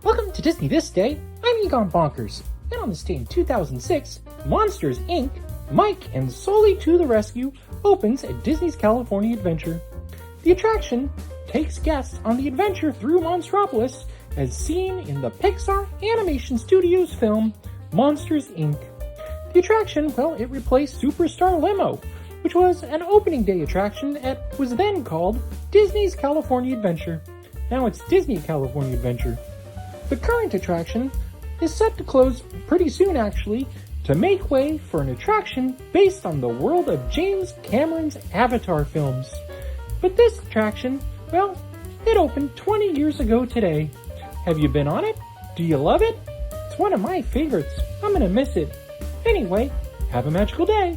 Welcome to Disney This Day. I'm Egon Bonkers. And on this day in 2006, Monsters, Inc., Mike and Sulley to the Rescue opens at Disney's California Adventure. The attraction takes guests on the adventure through Monstropolis as seen in the Pixar Animation Studios film Monsters, Inc. The attraction, it replaced Superstar Limo, which was an opening day attraction that was then called Disney's California Adventure. Now it's Disney California Adventure. The current attraction is set to close pretty soon, actually, to make way for an attraction based on the world of James Cameron's Avatar films. But this attraction, it opened 20 years ago today. Have you been on it? Do you love it? It's one of my favorites. I'm gonna miss it. Anyway, have a magical day.